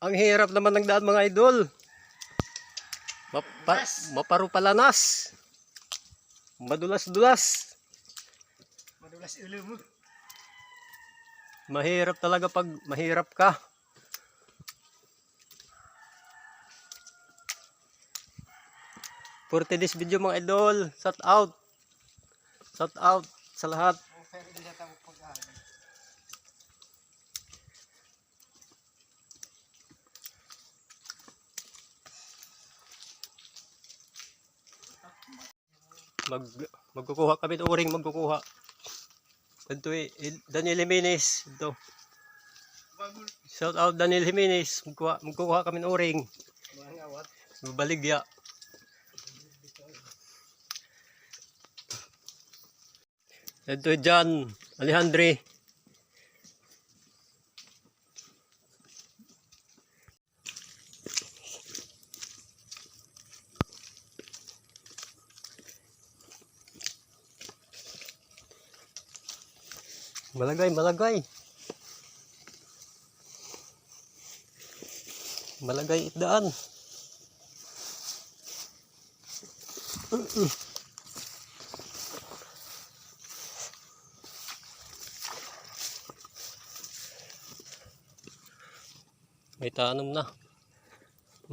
Ang hirap naman ng daan mga idol. Maparupalanas. Madulas-dulas. Madulas ulo mo. Mahirap talaga pag mahirap ka. For today's video mga idol, shout out. Shout out sa lahat. Magkukuha kami ng uring, magkukuha. Ito Daniel Jimenez. Ito. Shout out Daniel Jimenez. Magkukuha kami ng uring. Baligya. Ito John Alejandre. Malagay. Malagay itdaan. May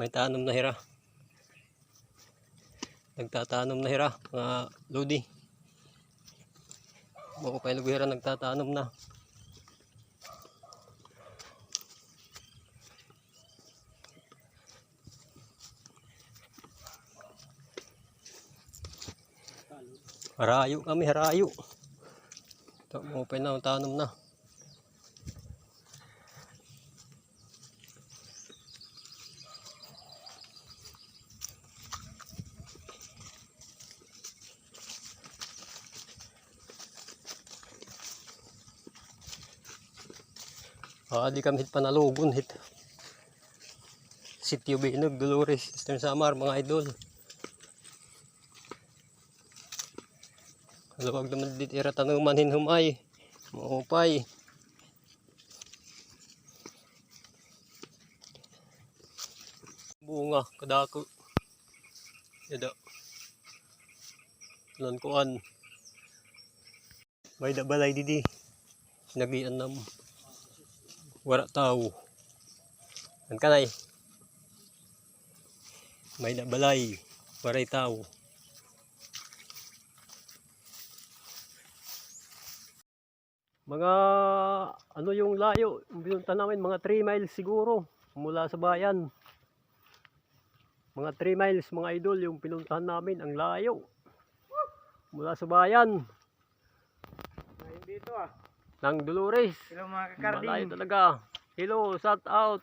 tanom na hira. Nagtatanom na hira, mga lodi. Bako kayo lughira nagtatanom na. Harayo kami, harayo. Ito, open na, tanom na. Di kami panalugon hit. Sitio Binog, Dolores, Eastern Samar mga idol. Luwag naman dito ira tanuman hinhumay. Maupay. Bunga kadako. Yada. Lankuan. May dabalay didi. Sinagian nam. Wala tao. Ang kanay. May dabalay. Waray tao. Mga ano yung layo, binunta namin mga 3 miles siguro mula sa bayan. Mga 3 miles mga idol yung pinuntahan namin, ang layo. Mula sa bayan. Ngayon dito Nang Dolores. Hello mga kakarding. Malayo talaga. Hello, shout out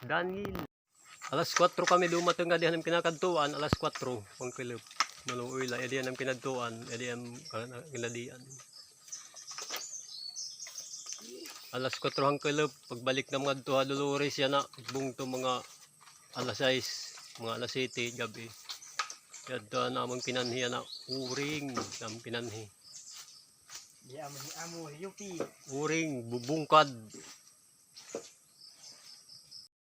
Daniel. Alas 4 kami dumating nga diyan ang kinakadtuan, alas 4 pang kilop. Maluoy la diyan ang kinadtuan, diyan ang kinadian. Alas 4 hang kilop, pagbalik na mga duha Dolores yan na bungto mga alas 6, mga alas 7 gabi. Yadto na among pinanhi na uring nam pinanhi. Di amo yupi. Uring bubungkad.